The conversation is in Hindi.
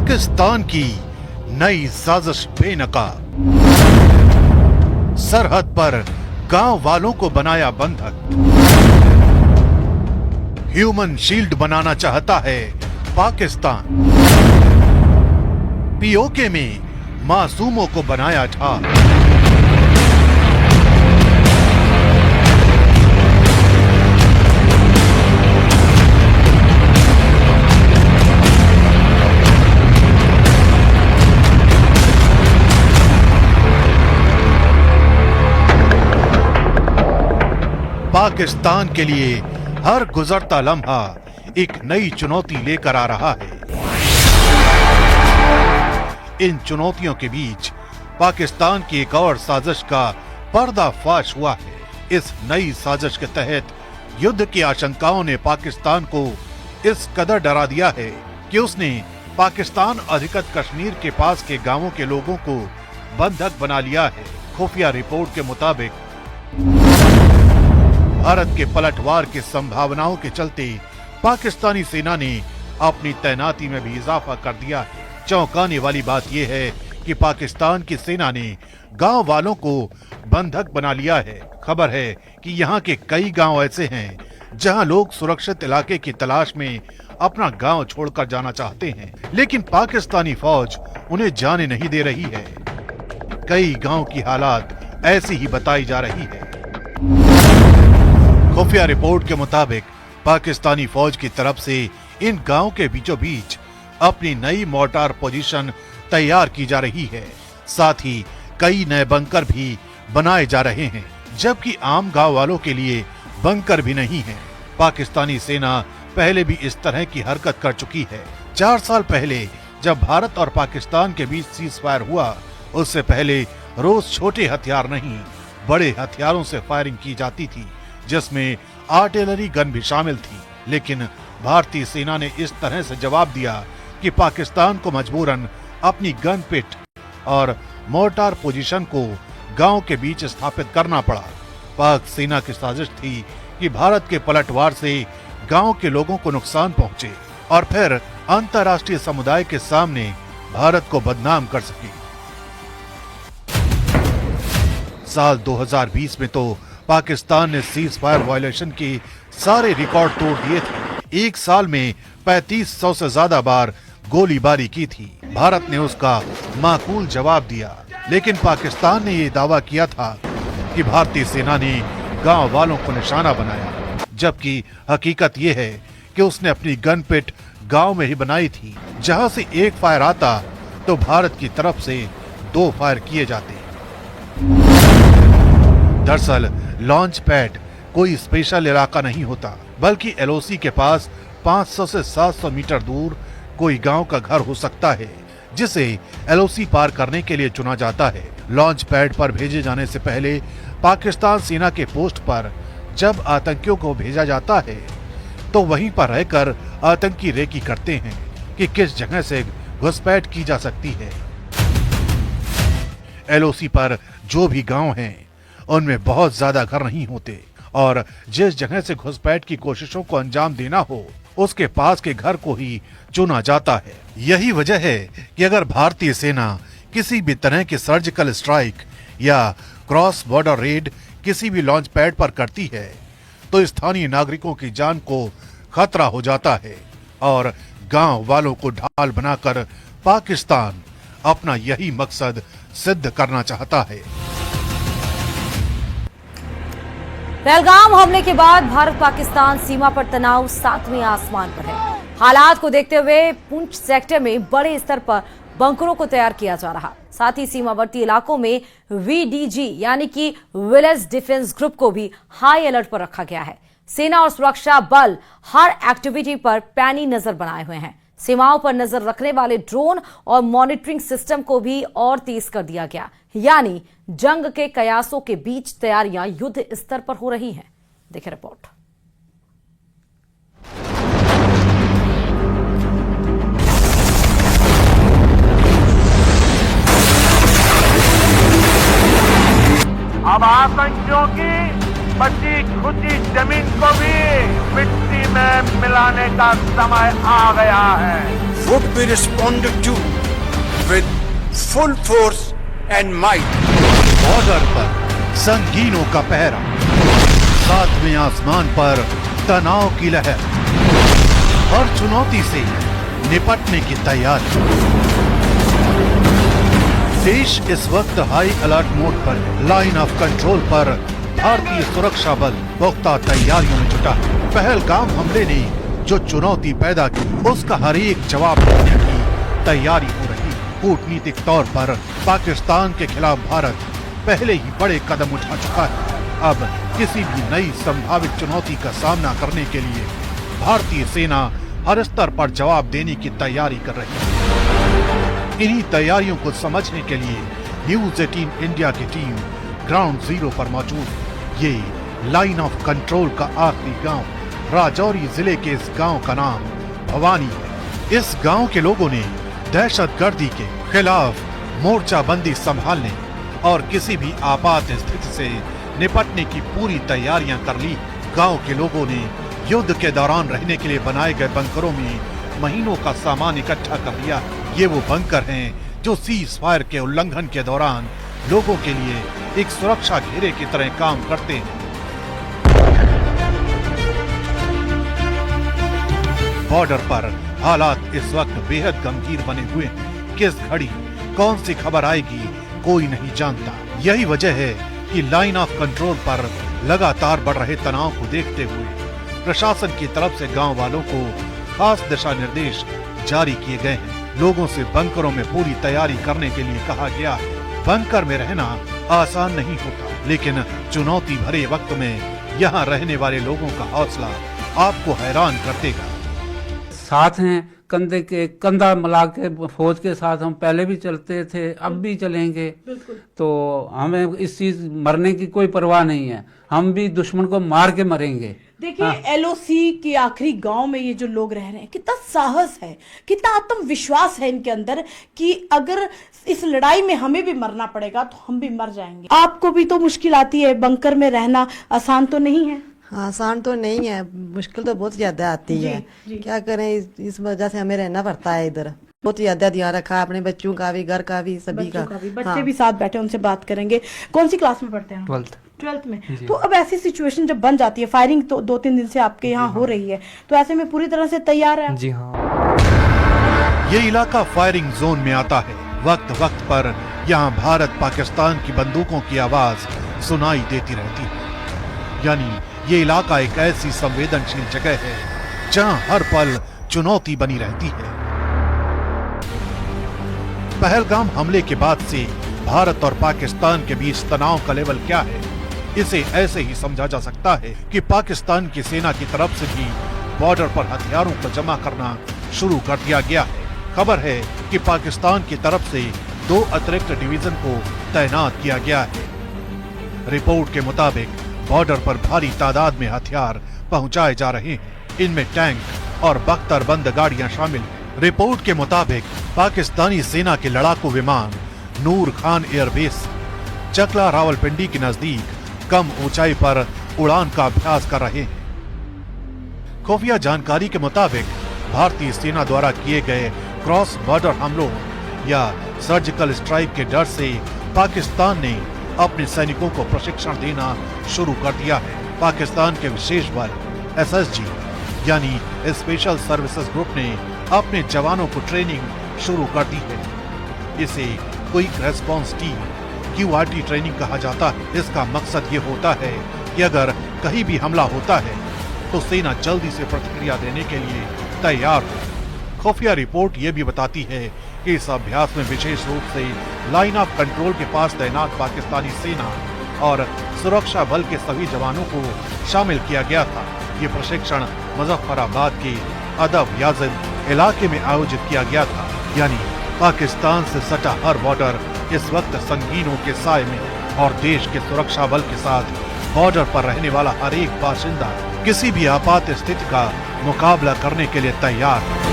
पाकिस्तान की नई साजिश बेनकाब। सरहद पर गांव वालों को बनाया बंधक। ह्यूमन शील्ड बनाना चाहता है पाकिस्तान। पीओके में मासूमों को बनाया ढाल। पाकिस्तान के लिए हर गुजरता लम्हा एक नई चुनौती लेकर आ रहा है। इन चुनौतियों के बीच पाकिस्तान की एक और साजिश का पर्दाफाश हुआ है। इस नई साजिश के तहत युद्ध की आशंकाओं ने पाकिस्तान को इस कदर डरा दिया है कि उसने पाकिस्तान अधिकृत कश्मीर के पास के गांवों के लोगों को बंधक बना लिया है। खुफिया रिपोर्ट के मुताबिक भारत के पलटवार की संभावनाओं के चलते पाकिस्तानी सेना ने अपनी तैनाती में भी इजाफा कर दिया है। चौंकाने वाली बात यह है कि पाकिस्तान की सेना ने गांव वालों को बंधक बना लिया है। खबर है कि यहाँ के कई गांव ऐसे हैं जहां लोग सुरक्षित इलाके की तलाश में अपना गांव छोड़कर जाना चाहते हैं, लेकिन पाकिस्तानी फौज उन्हें जाने नहीं दे रही है। कई गांव की हालात ऐसी ही बताई जा रही है। खुफिया रिपोर्ट के मुताबिक पाकिस्तानी फौज की तरफ से इन गांव के बीचों बीच अपनी नई मोर्टार पोजीशन तैयार की जा रही है। साथ ही कई नए बंकर भी बनाए जा रहे हैं, जबकि आम गांव वालों के लिए बंकर भी नहीं है। पाकिस्तानी सेना पहले भी इस तरह की हरकत कर चुकी है। 4 साल पहले जब भारत और पाकिस्तान के बीच सीज फायर हुआ, उससे पहले रोज छोटे हथियार नहीं बड़े हथियारों से फायरिंग की जाती थी, जिसमें आर्टिलरी गन भी शामिल थी। लेकिन भारतीय सेना ने इस तरह से जवाब दिया कि पाकिस्तान को मजबूरन अपनी गन पिट और मोर्टार पोजीशन को गांव के बीच स्थापित करना पड़ा। पाक सेना की साजिश थी कि भारत के पलटवार से गांव के लोगों को नुकसान पहुंचे और फिर अंतर्राष्ट्रीय समुदाय के सामने भारत को बदनाम कर सके। साल 2020 में तो पाकिस्तान ने सीज फायर वायलेशन के सारे रिकॉर्ड तोड़ दिए थे। एक साल में 3500 से ज्यादा बार गोलीबारी की थी। भारत ने उसका माकूल जवाब दिया, लेकिन पाकिस्तान ने ये दावा किया था कि भारतीय सेना ने गांव वालों को निशाना बनाया, जबकि हकीकत ये है कि उसने अपनी गन पिट गांव में ही बनाई थी, जहां से एक फायर आता तो भारत की तरफ से 2 फायर किए जाते। दरअसल लॉन्च पैड कोई स्पेशल इलाका नहीं होता, बल्कि एलओसी के पास 500 से 700 मीटर दूर कोई गांव का घर हो सकता है, जिसे एलओसी पार करने के लिए चुना जाता है। लॉन्च पैड पर भेजे जाने से पहले पाकिस्तान सेना के पोस्ट पर जब आतंकियों को भेजा जाता है तो वहीं पर रहकर आतंकी रेकी करते हैं कि किस जगह से घुसपैठ की जा सकती है। एलओसी पर जो भी गांव हैं, उनमें बहुत ज्यादा घर नहीं होते और जिस जगह से घुसपैठ की कोशिशों को अंजाम देना हो, उसके पास के घर को ही चुना जाता है। यही वजह है कि अगर भारतीय सेना किसी भी तरह की सर्जिकल स्ट्राइक या क्रॉस बॉर्डर रेड किसी भी लॉन्च पैड पर करती है तो स्थानीय नागरिकों की जान को खतरा हो जाता है और गांव वालों को ढाल बनाकर पाकिस्तान अपना यही मकसद सिद्ध करना चाहता है। पहलगाम हमले के बाद भारत पाकिस्तान सीमा पर तनाव 7वें आसमान पर है। हालात को देखते हुए पुंछ सेक्टर में बड़े स्तर पर बंकरों को तैयार किया जा रहा, साथ ही सीमावर्ती इलाकों में वीडीजी यानी कि विलेज डिफेंस ग्रुप को भी हाई अलर्ट पर रखा गया है। सेना और सुरक्षा बल हर एक्टिविटी पर पैनी नजर बनाए हुए हैं। सीमाओं पर नजर रखने वाले ड्रोन और मॉनिटरिंग सिस्टम को भी और तेज कर दिया गया, यानी जंग के कयासों के बीच तैयारियां युद्ध स्तर पर हो रही हैं। देखिए रिपोर्ट। अब आतंकियों की बची खुची जमीन को भी मिट्टी में मिलाने का समय आ गया है। would be responded to with full force and might. Border पर संगीनों का पहरा, सातवें आसमान पर तनाव की लहर, हर चुनौती से निपटने की तैयारी। देश इस वक्त हाई अलर्ट मोड पर, लाइन ऑफ कंट्रोल पर भारतीय सुरक्षा बल पुख्ता तैयारियों में जुटा है। पहलगाम हमले ने जो चुनौती पैदा की, उसका हर एक जवाब देने की तैयारी हो रही है। कूटनीतिक तौर पर पाकिस्तान के खिलाफ भारत पहले ही बड़े कदम उठा चुका है। अब किसी भी नई संभावित चुनौती का सामना करने के लिए भारतीय सेना हर स्तर पर जवाब देने की तैयारी कर रही है। इन्हीं तैयारियों को समझने के लिए न्यूज 18 इंडिया की टीम ग्राउंड जीरो पर मौजूद है। ये लाइन ऑफ कंट्रोल का आखिरी गांव, राजौरी जिले के इस गांव का नाम भवानी है। इस गांव के लोगों ने दहशतगर्दी के खिलाफ मोर्चाबंदी संभालने और किसी भी आपात स्थिति से निपटने की पूरी तैयारियां कर ली। गांव के लोगों ने युद्ध के दौरान रहने के लिए बनाए गए बंकरों में महीनों का सामान इकट्ठा कर लिया। ये वो बंकर हैं जो सीज फायर के उल्लंघन के दौरान लोगों के लिए एक सुरक्षा घेरे की तरह काम करते हैं। बॉर्डर पर हालात इस वक्त बेहद गंभीर बने हुए हैं। किस घड़ी कौन सी खबर आएगी कोई नहीं जानता। यही वजह है कि लाइन ऑफ कंट्रोल पर लगातार बढ़ रहे तनाव को देखते हुए प्रशासन की तरफ से गांव वालों को खास दिशा निर्देश जारी किए गए हैं। लोगों से बंकरों में पूरी तैयारी करने के लिए कहा गया है। बंकर में रहना आसान नहीं होता, लेकिन चुनौती भरे वक्त में यहाँ रहने वाले लोगों का हौसला आपको हैरान कर देगा। साथ हैं, कंधे के कंधा मिला के फौज के साथ हम पहले भी चलते थे, अब भी चलेंगे। तो हमें इस चीज मरने की कोई परवाह नहीं है। हम भी दुश्मन को मार के मरेंगे। देखिए एलओसी के आखिरी गांव में ये जो लोग रह रहे हैं, कितना साहस है, कितना आत्मविश्वास है इनके अंदर कि अगर इस लड़ाई में हमें भी मरना पड़ेगा तो हम भी मर जाएंगे। आपको भी तो मुश्किल आती है, बंकर में रहना आसान तो नहीं है। आसान तो नहीं है, मुश्किल तो बहुत ज्यादा आती है। क्या करें, इस वजह से हमें रहना पड़ता है इधर। बहुत ज्यादा ध्यान रखा अपने बच्चों का भी, घर का भी, सभी का। बच्चे भी साथ बैठे, उनसे बात करेंगे। कौन सी क्लास में पढ़ते हैं? 12th में। तो अब ऐसी सिचुएशन जब बन जाती है, फायरिंग तो 2-3 दिन से आपके यहाँ हो रही है, तो ऐसे में पूरी तरह से तैयार है? जी हाँ। ये इलाका फायरिंग जोन में आता है। वक्त वक्त पर यहाँ भारत पाकिस्तान की बंदूकों की आवाज सुनाई देती रहती है। यानी ये इलाका एक ऐसी संवेदनशील जगह है जहाँ हर पल चुनौती बनी रहती है। पहलगाम हमले के बाद से भारत और पाकिस्तान के बीच तनाव का लेवल क्या है, इसे ऐसे ही समझा जा सकता है कि पाकिस्तान की सेना की तरफ से भी बॉर्डर पर हथियारों को जमा करना शुरू कर दिया गया है। खबर है कि पाकिस्तान की तरफ से 2 अतिरिक्त डिवीजन को तैनात किया गया है। रिपोर्ट के मुताबिक बॉर्डर पर भारी तादाद में हथियार पहुंचाए जा रहे हैं। इनमें टैंक और बख्तरबंद गाड़ियां शामिल हैं। रिपोर्ट के मुताबिक पाकिस्तानी सेना के लड़ाकू विमान नूर खान एयरबेस चकला रावलपिंडी के नजदीक कम ऊंचाई पर उड़ान का अभ्यास कर रहे हैं। खुफिया जानकारी के मुताबिक भारतीय सेना द्वारा किए गए क्रॉस बॉर्डर हमलों या सर्जिकल स्ट्राइक के डर से पाकिस्तान ने अपने सैनिकों को प्रशिक्षण देना शुरू कर दिया है। पाकिस्तान के विशेष बल SSG यानी स्पेशल सर्विसेज ग्रुप ने अपने जवानों को ट्रेनिंग शुरू कर दी है। इसे quick response team QRT training कहा जाता है। इसका मकसद ये होता है कि अगर कहीं भी हमला होता है तो सेना जल्दी से प्रतिक्रिया देने के लिए तैयार हो। खुफिया रिपोर्ट ये भी बताती है कि इस अभ्यास में विशेष रूप से लाइन ऑफ कंट्रोल के पास तैनात पाकिस्तानी सेना और सुरक्षा बल के सभी जवानों को शामिल किया गया था। ये प्रशिक्षण मुजफ्फराबाद के अदब याजिद इलाके में आयोजित किया गया था। यानी पाकिस्तान से सटा हर बॉर्डर इस वक्त संगीनों के साए में, और देश के सुरक्षा बल के साथ बॉर्डर पर रहने वाला हर एक बाशिंदा किसी भी आपात स्थिति का मुकाबला करने के लिए तैयार है।